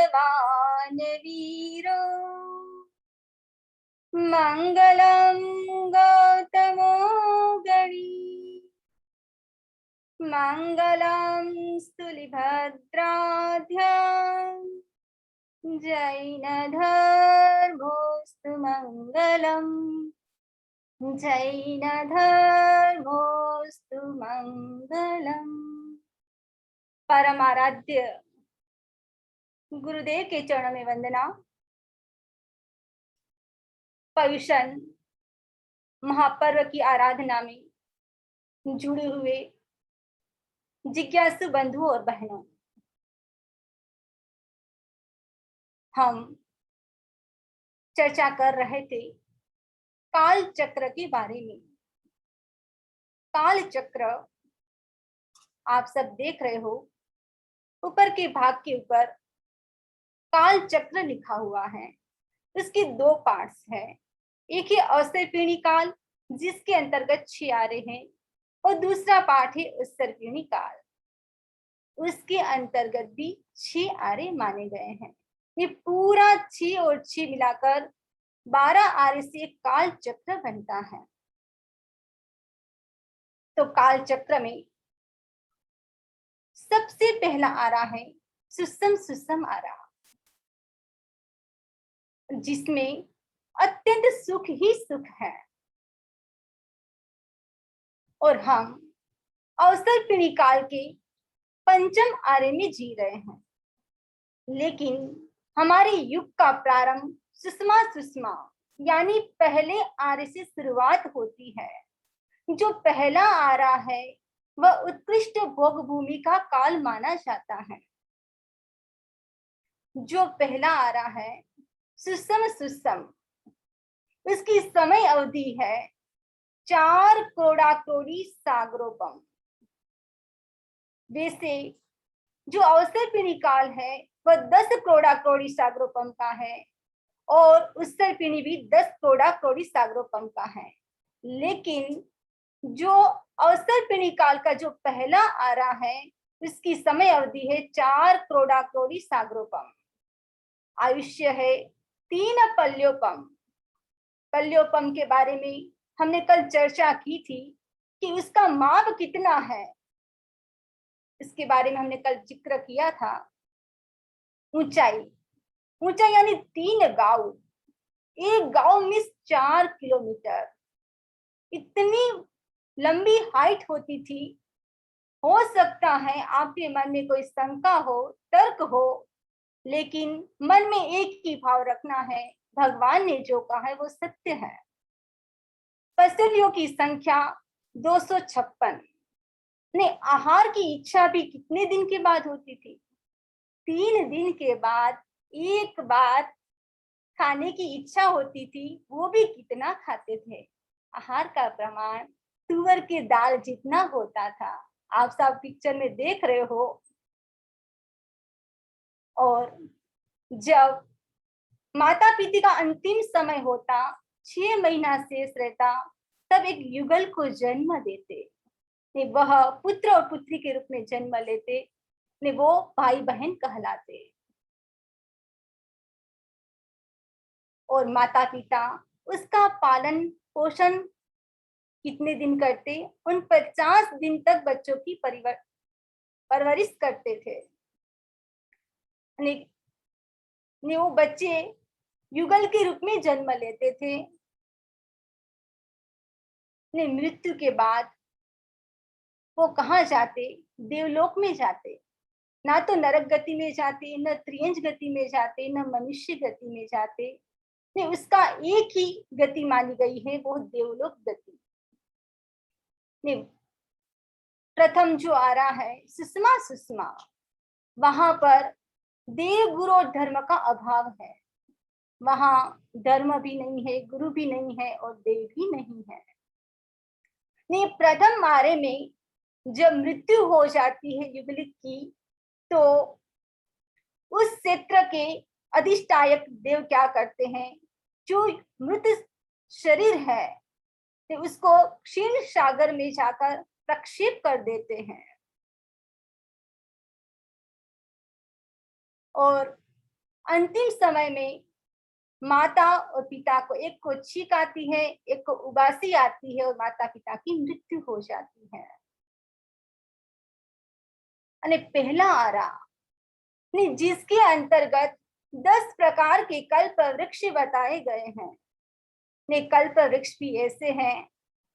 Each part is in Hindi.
बलवान वीरो मंगलम गौतमो गणी मंगलम स्तुलिभद्राध्यां जैन धर्मोस्तु मंगलम जैन धर्मोस्तु मंगलम। परम आराध्य गुरुदेव के चरणों में वंदना। पर्युषण महापर्व की आराधना में जुड़े हुए जिज्ञासु बंधुओं और बहनों, हम चर्चा कर रहे थे काल चक्र के बारे में। काल चक्र आप सब देख रहे हो, ऊपर के भाग के ऊपर काल चक्र लिखा हुआ है। इसके दो पार्ट्स हैं। एक है अवसर्पिणी काल, जिसके अंतर्गत 6 आरे हैं, और दूसरा पार्ट है उत्सर्पिणी काल, उसके अंतर्गत भी 6 आरे माने गए हैं। ये पूरा 6 और 6 मिलाकर 12 आरे से एक काल चक्र बनता है। तो काल चक्र में सबसे पहला आरा है सुसम सुसम आरा, जिसमें अत्यंत सुख ही सुख है। और हम अवसर्पिणी काल के पंचम आरे में जी रहे हैं, लेकिन हमारे युग का प्रारंभ सुषमा सुषमा यानी पहले आरे से शुरुआत होती है। जो पहला आरा है वह उत्कृष्ट भोग भूमि का काल माना जाता है। जो पहला आरा है सुसम सुसम, उसकी समय अवधि है 4 करोड़ी सागरोपम। वैसे जो अवसर्पिणी काल है वह 10 करोड़ी सागरोपम का है, और उत्सर्पिणी भी 10 करोड़ी सागरोपम का है। लेकिन जो अवसर्पिणी काल का जो पहला आरा है उसकी समय अवधि है 4 करोड़ी सागरोपम। आयुष्य है 3 पल्योपम। पल्योपम के बारे में हमने कल चर्चा की थी कि उसका माप कितना है, इसके बारे में हमने कल जिक्र किया था। ऊंचाई, ऊंचाई यानी 3 गांव, एक गांव में 4 किलोमीटर, इतनी लंबी हाइट होती थी। हो सकता है आपके मन में कोई शंका हो, तर्क हो, लेकिन मन में एक ही भाव रखना है, भगवान ने जो कहा है वो सत्य है। पसलियों की संख्या 256 ने आहार की इच्छा भी कितने दिन के बाद होती थी? 3 दिन के बाद एक बार खाने की इच्छा होती थी, वो भी कितना खाते थे? आहार का प्रमाण तुअर के दाल जितना होता था। आप सब पिक्चर में देख रहे हो। और जब माता पिता का अंतिम समय होता, 6 महीना शेष रहता, तब एक युगल को जन्म देते। वह पुत्र और पुत्री के रूप में जन्म लेते, वो भाई बहन कहलाते। और माता पिता उसका पालन पोषण कितने दिन करते? उन 50 दिन तक बच्चों की परवरिश करते थे। वो बच्चे युगल के रूप में जन्म लेते थे। मृत्यु के बाद वो कहाँ जाते? देवलोक में जाते। ना तो नरक गति में जाते, न त्रियंज गति में जाते, न मनुष्य गति में जाते। उसका एक ही गति मानी गई है, वो देवलोक गति। प्रथम जो आ रहा है सुषमा सुषमा, वहां पर देव गुरु और धर्म का अभाव है। वहां धर्म भी नहीं है, गुरु भी नहीं है, और देव भी नहीं है। प्रथम आरे में जब मृत्यु हो जाती है युगलिक की, तो उस क्षेत्र के अधिष्ठायक देव क्या करते हैं? जो मृत शरीर है तो उसको क्षीण सागर में जाकर प्रक्षेप कर देते हैं। और अंतिम समय में माता और पिता को, एक को छींक आती है, एक को उबासी आती है और माता पिता की मृत्यु हो जाती है। અને पहला आरा जिसके अंतर्गत 10 प्रकार के कल्प वृक्ष बताए गए हैं। ने कल्प वृक्ष भी ऐसे हैं,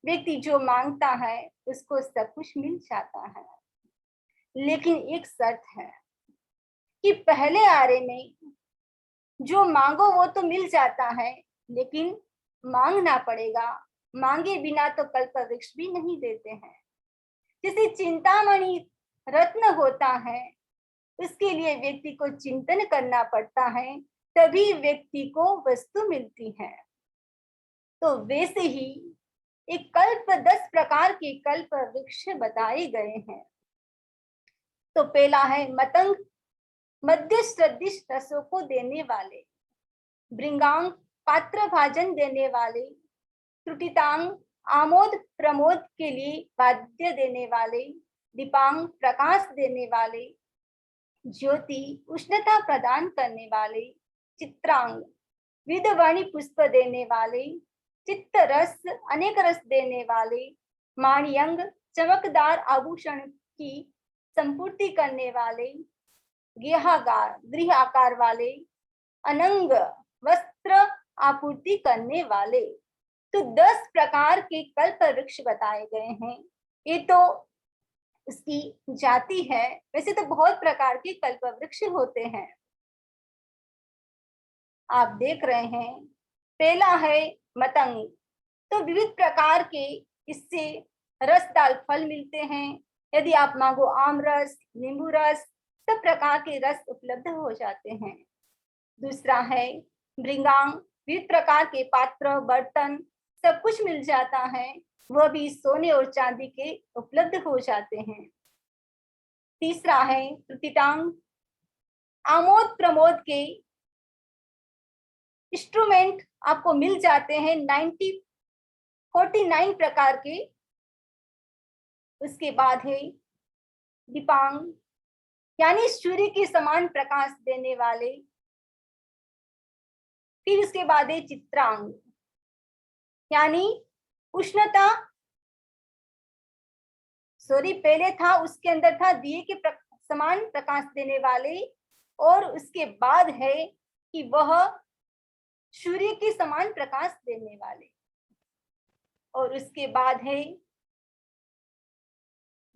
व्यक्ति जो मांगता है उसको सब कुछ मिल जाता है, लेकिन एक शर्त है कि पहले आरे में जो मांगो वो तो मिल जाता है, लेकिन मांगना पड़ेगा, मांगे बिना तो कल्प वृक्ष भी नहीं देते हैं। जैसे चिंतामणि रत्न होता है, उसके लिए व्यक्ति को चिंतन करना पड़ता है, तभी व्यक्ति को वस्तु मिलती है। तो वैसे ही एक कल्प 10 प्रकार के कल्प वृक्ष बताए गए हैं। तो पहला है मतंग, मध्य सदृश रसों को देने वाले, भृंगांग पात्र भाजन देने वाले, त्रुटितांग आमोद प्रमोद के लिए वाद्य देने वाले, दीपांग प्रकाश देने वाले, ज्योति उष्णता प्रदान करने वाले, चित्रांग विधवाणी पुष्प देने वाले, चित्त रस अनेक रस देने वाले, माणियंग चमकदार आभूषण की संपूर्ति करने वाले, गृह आकार वाले, अनंग वस्त्र आपूर्ति करने वाले। तो 10 प्रकार के कल्प वृक्ष बताए गए हैं। ये तो उसकी जाति है, वैसे तो बहुत प्रकार के कल्प वृक्ष होते हैं। आप देख रहे हैं, पहला है मतंग। तो विविध प्रकार के इससे रसदार फल मिलते हैं। यदि आप मांगो आम रस, नींबू रस, सब प्रकार के रस उपलब्ध हो जाते हैं। दूसरा है भृंगांग, विविध प्रकार के पात्र बर्तन सब कुछ मिल जाता है, वह भी सोने और चांदी के उपलब्ध हो जाते हैं। तीसरा है त्रुटितांग, आमोद प्रमोद के इंस्ट्रूमेंट आपको मिल जाते हैं 49 प्रकार के। उसके बाद है दीपांग, यानी सूर्य के समान प्रकाश देने वाले। फिर उसके बाद है चित्रांग, यानी उष्णता, पहले था उसके अंदर था दिए के समान प्रकाश देने वाले, और उसके बाद है कि वह सूर्य के समान प्रकाश देने वाले। और उसके बाद है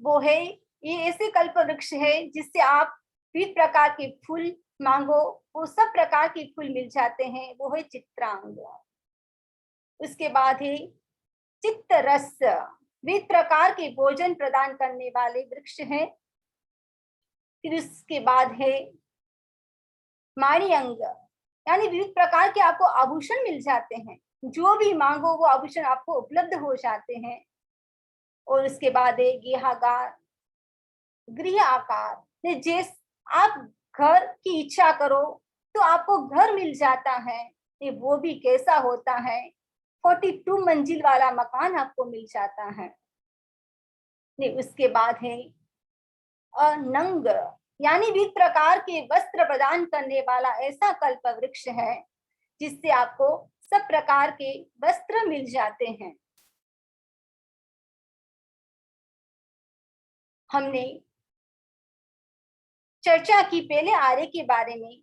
वो है, ये ऐसे कल्प वृक्ष है जिससे आप विविध प्रकार के फूल मांगो, वो सब प्रकार के फूल मिल जाते हैं, वो है चित्रांग। उसके बाद है चित्त रस, विविध प्रकार के भोजन प्रदान करने वाले वृक्ष हैं। फिर उसके बाद है माणियंग, यानी विविध प्रकार के आपको आभूषण मिल जाते हैं, जो भी मांगो वो आभूषण आपको उपलब्ध हो जाते हैं। और उसके बाद है गृह आकार, जिस आप घर की इच्छा करो तो आपको घर मिल जाता है, वो भी कैसा होता है, 42 मंजिल वाला मकान आपको मिल जाता है। उसके बाद है अनंग, यानी विविध प्रकार के वस्त्र प्रदान करने वाला ऐसा कल्प वृक्ष है जिससे आपको सब प्रकार के वस्त्र मिल जाते हैं। हमने चर्चा की पहले आरे के बारे में,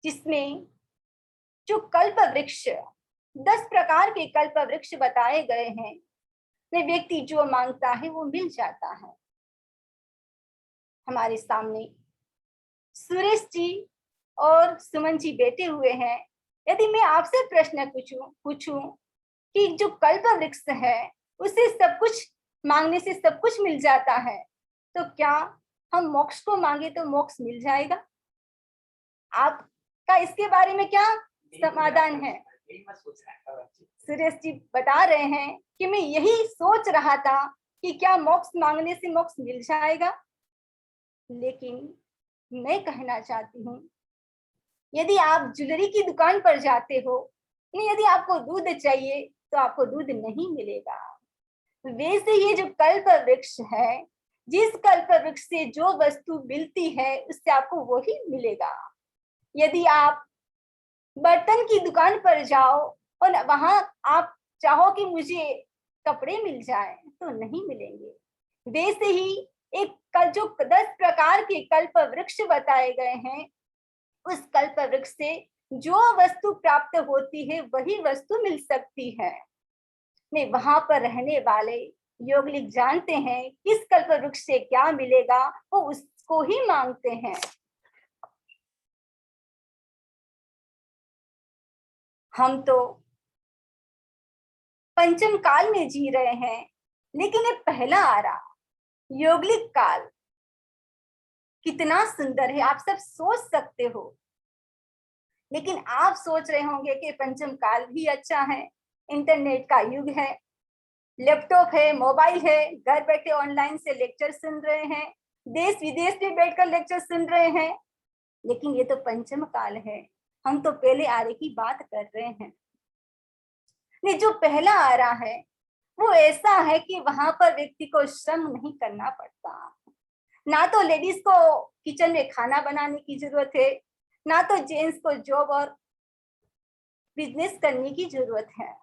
जिसमें जो कल्प वृक्ष 10 प्रकार के कल्प वृक्ष बताए गए हैं, व्यक्ति जो मांगता है वो मिल जाता है। हमारे सामने सुरेश जी और सुमन जी बैठे हुए हैं। यदि मैं आपसे प्रश्न पूछूं कि जो कल्प वृक्ष है उसे सब कुछ मांगने से सब कुछ मिल जाता है, तो क्या हम मोक्ष को मांगे तो मोक्ष मिल जाएगा? आपका इसके बारे में क्या समाधान है? सुरेश जी बता रहे हैं कि मैं यही सोच रहा था कि क्या मोक्ष मांगने से मोक्ष मिल जाएगा, लेकिन मैं कहना चाहती हूँ, यदि आप ज्वेलरी की दुकान पर जाते हो, यदि आपको दूध चाहिए तो आपको दूध नहीं मिलेगा। वैसे ये जो कल्प वृक्ष है, जिस कल्प वृक्ष से जो वस्तु मिलती है उससे आपको वही मिलेगा। यदि आप बर्तन की दुकान पर जाओ और वहां आप चाहो कि मुझे कपड़े मिल जाए तो नहीं मिलेंगे। वैसे ही एक जो 10 प्रकार के कल्प वृक्ष बताए गए हैं, उस कल्प वृक्ष से जो वस्तु प्राप्त होती है वही वस्तु मिल सकती है। नहीं, वहां पर रहने वाले योगलिक जानते हैं किस कल्प वृक्ष से क्या मिलेगा, वो उसको ही मांगते हैं। हम तो पंचम काल में जी रहे हैं, लेकिन ये पहला आ रहा योगलिक काल कितना सुंदर है, आप सब सोच सकते हो। लेकिन आप सोच रहे होंगे कि पंचम काल भी अच्छा है, इंटरनेट का युग है, लैपटॉप है, मोबाइल है, घर बैठे ऑनलाइन से लेक्चर सुन रहे हैं, देश विदेश में बैठकर लेक्चर सुन रहे हैं। लेकिन ये तो पंचम काल है, हम तो पहले आरे की बात कर रहे हैं। नहीं, जो पहला आ रहा है वो ऐसा है कि वहां पर व्यक्ति को श्रम नहीं करना पड़ता। ना तो लेडीज को किचन में खाना बनाने की जरूरत है, ना तो जेंट्स को जॉब और बिजनेस करने की जरूरत है,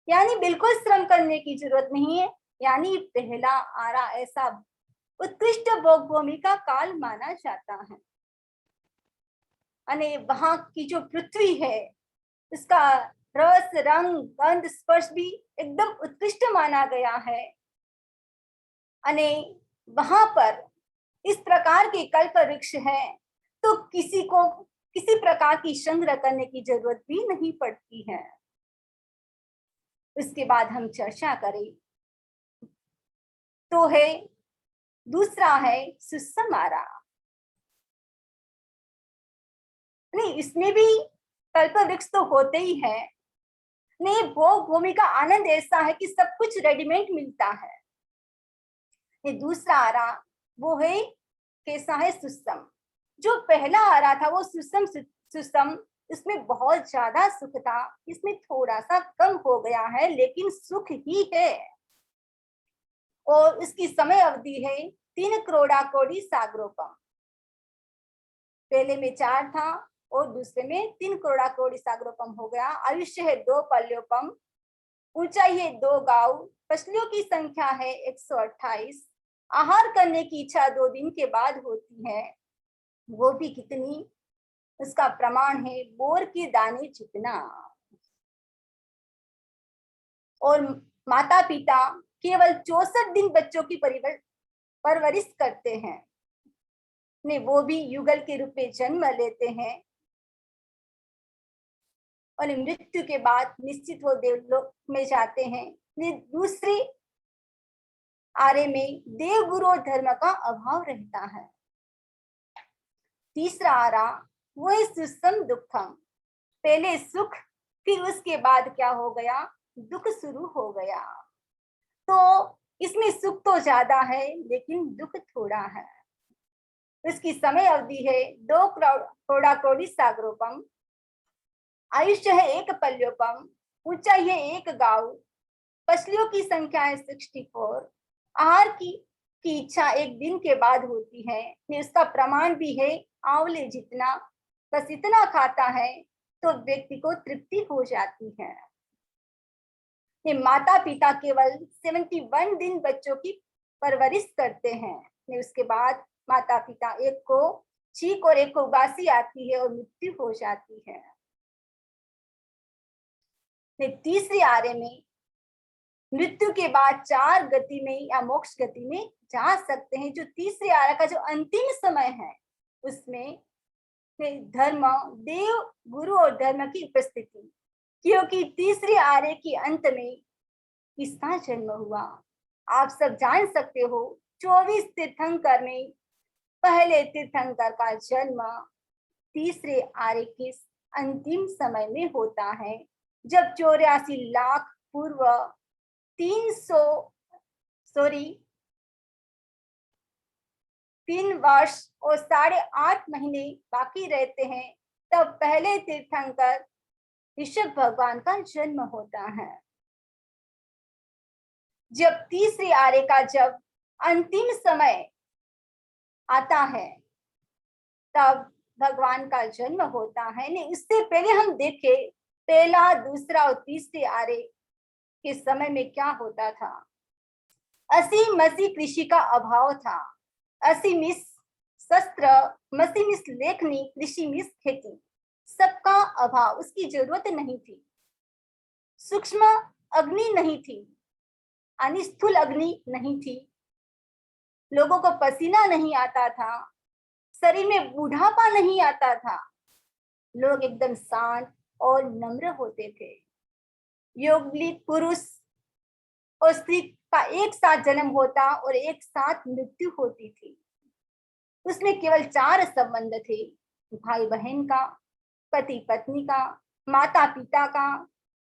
यानी बिल्कुल श्रम करने की जरूरत नहीं है। यानी पहला आरा ऐसा उत्कृष्ट भोग भूमि का काल माना जाता है। अने वहां की जो पृथ्वी है उसका रस, रंग, गंध, स्पर्श भी एकदम उत्कृष्ट माना गया है। अने वहां पर इस प्रकार के कल्प वृक्ष है तो किसी को किसी प्रकार की संग्रह करने की जरूरत भी नहीं पड़ती है। उसके बाद हम चर्चा करें तो है दूसरा है सुसमारा। नहीं, इसमें भी कल्प वृक्ष तो होते ही है। नहीं, भोग भूमि का आनंद ऐसा है कि सब कुछ रेडीमेड मिलता है। ये दूसरा आ रहा वो है कैसा है, सुसम। जो पहला आ रहा था वो सुसम सुसम, इसमें बहुत ज्यादा सुख था, इसमें थोड़ा सा कम हो गया है लेकिन सुख ही है। और इसकी समय अवधि है 3 करोड़ा कोड़ी सागरोपम। पहले में 4 था और दूसरे में 3 करोड़ा कोड़ी सागरोपम हो गया। आयुष्य है 2 पल्योपम, ऊंचाई है 2 गाव, पसलियों की संख्या है 128। आहार करने की इच्छा 2 दिन के बाद होती है, वो भी कितनी, उसका प्रमाण है बोर के दाने जितना। और माता पिता केवल 64 दिन बच्चों की परवरिश करते हैं। ने वो भी युगल के रूप में जन्म लेते हैं और मृत्यु के बाद निश्चित वो देवलोक में जाते हैं। दूसरी आर्य में देव गुरु और धर्म का अभाव रहता है। तीसरा आरा वो है सुसम दुखम, पहले सुख फिर उसके बाद क्या हो गया, दुख शुरू हो गया। तो इसमें सुख तो ज्यादा है लेकिन दुख थोड़ा है। इसकी समय अवधि है 2 करोड़ा कोड़ी सागरोपम, आयुष्य है 1 पल्योपम, ऊंचाई है 1 गाव, पसलियों की संख्या है 64। आहार की इच्छा 1 दिन के बाद होती है। इसका प्रमाण भी है आंवले जितना, बस इतना खाता है तो व्यक्ति को तृप्ति हो जाती है। ये माता पिता केवल 71 दिन बच्चों की परवरिश करते हैं। उसके बाद माता पिता, एक को छींक और एक को उबासी आती है और मृत्यु हो जाती है। तीसरी आर्य में मृत्यु के बाद 4 गति में या मोक्ष गति में जा सकते हैं। जो तीसरे आर्य का जो अंतिम समय है उसमें धर्म, देव गुरु और धर्म की उपस्थिति, क्योंकि तीसरे आर्य के अंत में किसका जन्म हुआ आप सब जान सकते हो। 24 तीर्थंकर में पहले तीर्थंकर का जन्म तीसरे आर्य के अंतिम समय में होता है, जब 84 लाख पूर्व 3 वर्ष और 8.5 महीने बाकी रहते हैं, तब पहले तीर्थंकर ऋषभ भगवान का जन्म होता है। जब तीसरे आर्य का जब अंतिम समय आता है तब भगवान का जन्म होता है। नहीं, उससे पहले हम देखें पहला, दूसरा और तीसरे आर्य के समय में क्या होता था। असी मसी कृषि का अभाव था। असी मिस शस्त्र, मसी मिस लेखनी, कृषि मिस खेती, सबका अभाव, उसकी जरूरत नहीं थी। सूक्ष्म अग्नि नहीं थी, यानी स्थूल अग्नि नहीं थी। लोगों को पसीना नहीं आता था, शरीर में बुढ़ापा नहीं आता था। लोग एकदम शांत और नम्र होते थे। योगिक पुरुष और स्त्री का एक साथ जन्म होता और एक साथ मृत्यु होती थी। उसमें केवल 4 संबंध थे, भाई बहन का, पति पत्नी का, माता पिता का,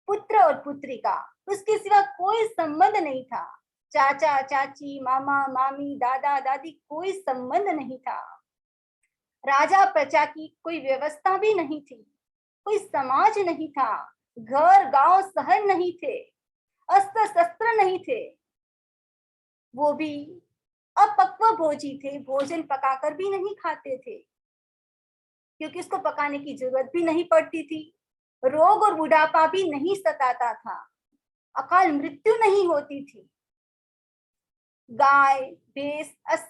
पुत्र और पुत्री का। उसके सिवा कोई संबंध नहीं था। चाचा चाची, मामा मामी, दादा दादी, कोई संबंध नहीं था। राजा प्रजा की कोई व्यवस्था भी नहीं थी, कोई समाज नहीं था, घर गांव शहर नहीं थे, अस्त्र शस्त्र नहीं थे। वो भी अपक्व भोजी थे, भोजन पकाकर भी नहीं खाते थे, क्योंकि उसको पकाने की जरूरत भी नहीं पड़ती थी। रोग और बुढ़ापा भी नहीं सताता था, अकाल मृत्यु नहीं होती थी। गाय, भैंस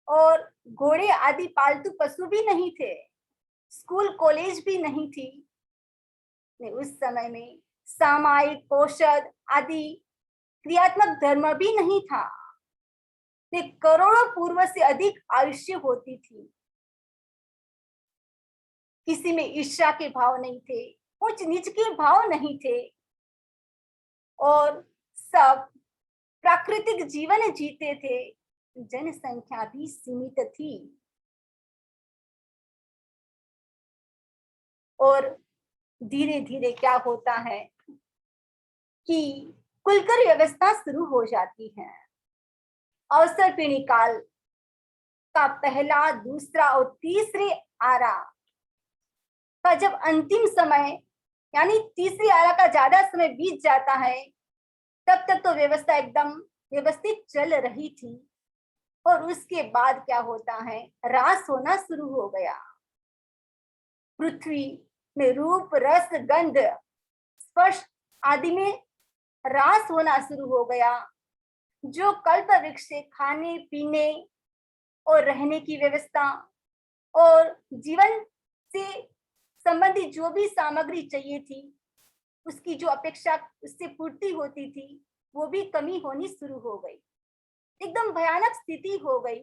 और घोड़े आदि पालतू पशु भी नहीं थे। स्कूल कॉलेज भी नहीं थी। उस समय में सामायिक औषध आदि क्रियात्मक धर्म भी नहीं था। करोड़ों पूर्व से अधिक आयुष्य होती थी। किसी में ईर्ष्या के भाव नहीं थे, उच्च नीच के भाव नहीं थे, और सब प्राकृतिक जीवन जीते थे। जनसंख्या भी सीमित थी। और धीरे धीरे क्या होता है कि कुलकर व्यवस्था शुरू हो जाती है। अवसर पीढ़ी काल का पहला, दूसरा और तीसरे आरा का जब अंतिम समय, यानी तीसरी आरा का ज्यादा समय बीत जाता है, तब तक तो व्यवस्था एकदम व्यवस्थित चल रही थी। और उसके बाद क्या होता है, रास होना शुरू हो गया। पृथ्वी में रूप, रस, गंध, स्पर्श आदि में रास होना शुरू हो गया। जो कल्प वृक्ष से खाने पीने और रहने की व्यवस्था और जीवन से संबंधित जो भी सामग्री चाहिए थी, उसकी जो अपेक्षा उससे पूर्ति होती थी, वो भी कमी होनी शुरू हो गई। एकदम भयानक स्थिति हो गई।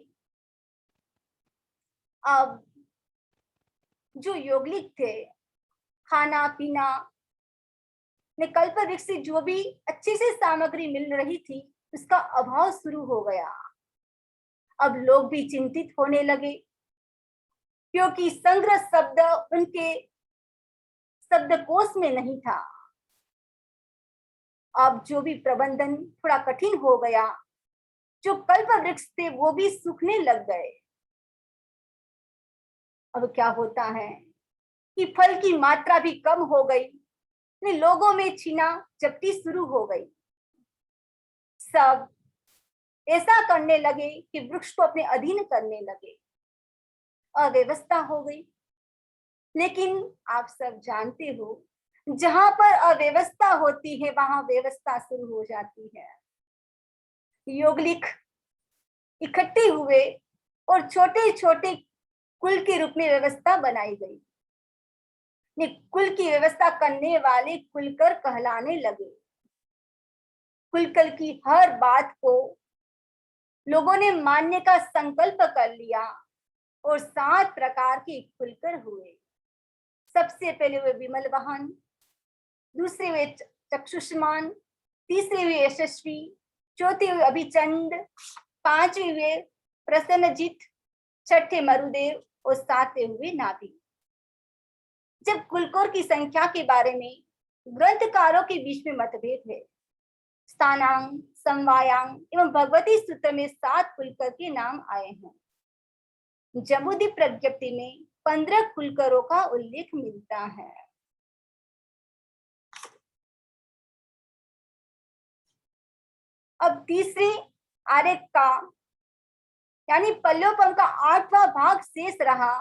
अब जो योगलिक थे, खाना पीना में कल्प वृक्ष से जो भी अच्छे से सामग्री मिल रही थी, उसका अभाव शुरू हो गया। अब लोग भी चिंतित होने लगे, क्योंकि संग्रह शब्द उनके शब्दकोश में नहीं था। अब जो भी प्रबंधन थोड़ा कठिन हो गया। जो कल्प वृक्ष थे वो भी सूखने लग गए। अब क्या होता है कि फल की मात्रा भी कम हो गई। लोगों में छीना झपटी शुरू हो गई। सब ऐसा करने लगे कि वृक्ष को अपने अधीन करने लगे। अव्यवस्था हो गई। लेकिन आप सब जानते हो, जहां पर अव्यवस्था होती है वहां व्यवस्था शुरू हो जाती है। योगलिक इकट्ठे हुए और छोटे छोटे कुल के रूप में व्यवस्था बनाई गई। कुल की व्यवस्था करने वाले कुलकर कहलाने लगे। कुलकर की हर बात को लोगों ने मानने का संकल्प कर लिया और 7 प्रकार के कुलकर हुए। सबसे पहले हुए विमल वाहन, दूसरे हुए चक्षुष्मान, तीसरे हुए यशस्वी, चौथे हुए अभिचंद, 5वें हुए प्रसन्नजित, छठे मरुदेव और 7वें हुए नाभि। जब कुलकोर की संख्या के बारे में ग्रंथकारों के बीच में मतभेद है। स्थानांग, समवायांग एवं भगवती सूत्र में 7 कुलकर के नाम आए हैं। जम्बूद्वीप प्रज्ञप्ति में 15 कुलकरों का उल्लेख मिलता है। अब तीसरे आर्य का यानी पल्लोपम का 8वां भाग शेष रहा,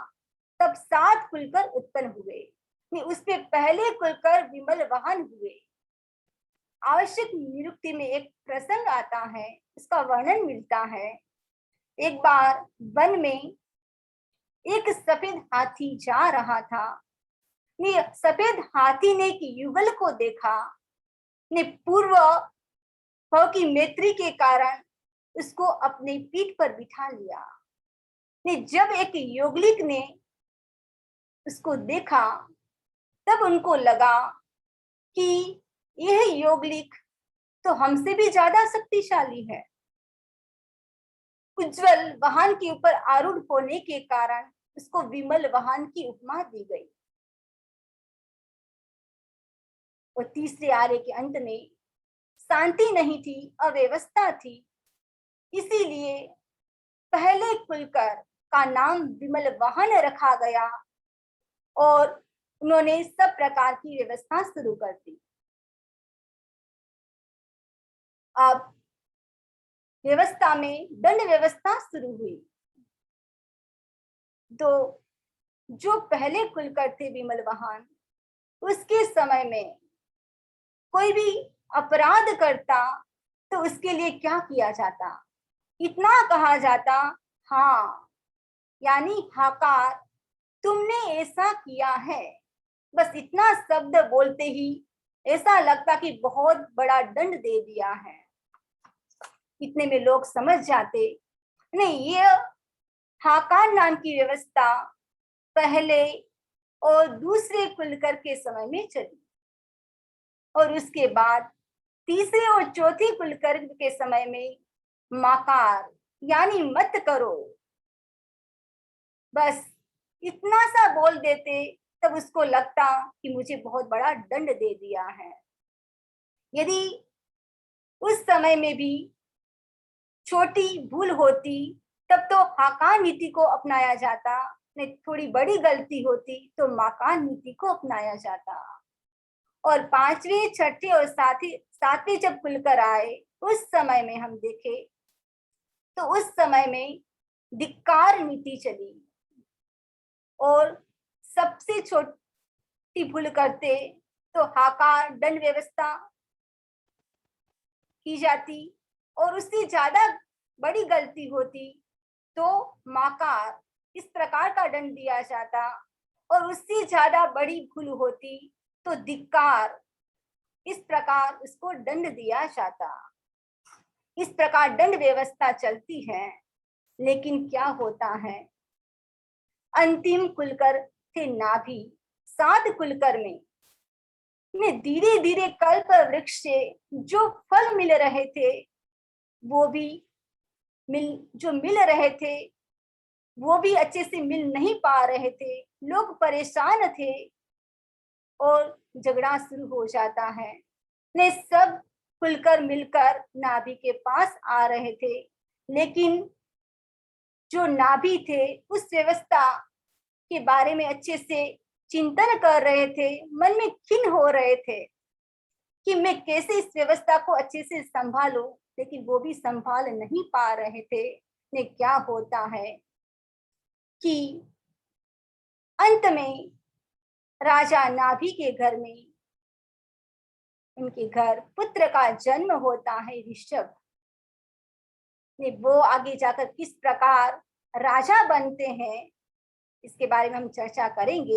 तब 7 कुलकर उत्पन्न हुए। उसके पहले कुलकर विमल वाहन हुए। आवश्यक निरुक्ति में एक प्रसंग आता है, इसका वर्णन मिलता है। एक बार वन में एक सफेद हाथी जा रहा था। सफेद हाथी ने एक युगल को देखा। ने पूर्व भाव की मैत्री के कारण उसको अपने पीठ पर बिठा लिया। ने जब एक योगलिक ने उसको देखा, तब उनको लगा कि यह योगलिक तो हमसे भी ज्यादा शक्तिशाली है। उज्जवल वाहन के ऊपर आरूढ़ होने के कारण उसको विमल वाहन की उपमा दी गई। और तीसरे आर्य के अंत में शांति नहीं थी, अव्यवस्था थी, इसीलिए पहले कुलकर का नाम विमल वाहन रखा गया और उन्होंने सब प्रकार की व्यवस्था शुरू कर दी। अब व्यवस्था में दंड व्यवस्था शुरू हुई। तो जो पहले कुलकर थे विमल वाहन, उसके समय में कोई भी अपराध करता तो उसके लिए क्या किया जाता? इतना कहा जाता, हाँ यानी हाकार, तुमने ऐसा किया है। बस इतना शब्द बोलते ही ऐसा लगता कि बहुत बड़ा दंड दे दिया है। इतने में लोग समझ जाते, नहीं, ये हाकार नाम की व्यवस्था पहले और दूसरे कुलकर के समय में चली, और उसके बाद तीसरे और चौथे कुलकर के समय में माकार यानी मत करो। बस इतना सा बोल देते, तब उसको लगता कि मुझे बहुत बड़ा दंड दे दिया है। यदि उस समय में भी छोटी भूल होती, तब तो हाकार नीति को अपनाया जाता, नहीं थोड़ी बड़ी गलती होती तो माकार नीति को अपनाया जाता। और पांचवें, छठे और सातवें जब खुलकर आए, उस समय में हम देखें तो उस समय में धिक्कार नीति चली और सबसे छोटी भूल करते तो हाकार दंड व्यवस्था की जाती, और उससे ज्यादा बड़ी गलती होती तो माकार इस प्रकार का दंड दिया जाता, और उससे ज्यादा बड़ी भूल होती तो धिक्कार, इस प्रकार उसको दंड दिया जाता। इस प्रकार दंड व्यवस्था चलती है। लेकिन क्या होता है, अंतिम कुलकर थे नाभि। 7 कुलकर में धीरे धीरे कल्प वृक्ष से जो फल मिल रहे थे वो भी मिल रहे थे वो भी अच्छे से मिल नहीं पा रहे थे। लोग परेशान थे और झगड़ा शुरू हो जाता है। ने सब खुलकर मिलकर नाभि के पास आ रहे थे, लेकिन जो नाभि थे उस व्यवस्था के बारे में अच्छे से चिंतन कर रहे थे, मन में खिन्न हो रहे थे कि मैं कैसे इस व्यवस्था को अच्छे से संभालूं, लेकिन वो भी संभाल नहीं पा रहे थे। ने क्या होता है कि अंत में राजा नाभि के घर में, उनके घर पुत्र का जन्म होता है, ऋषभ। वो आगे जाकर किस प्रकार राजा बनते हैं, इसके बारे में हम चर्चा करेंगे।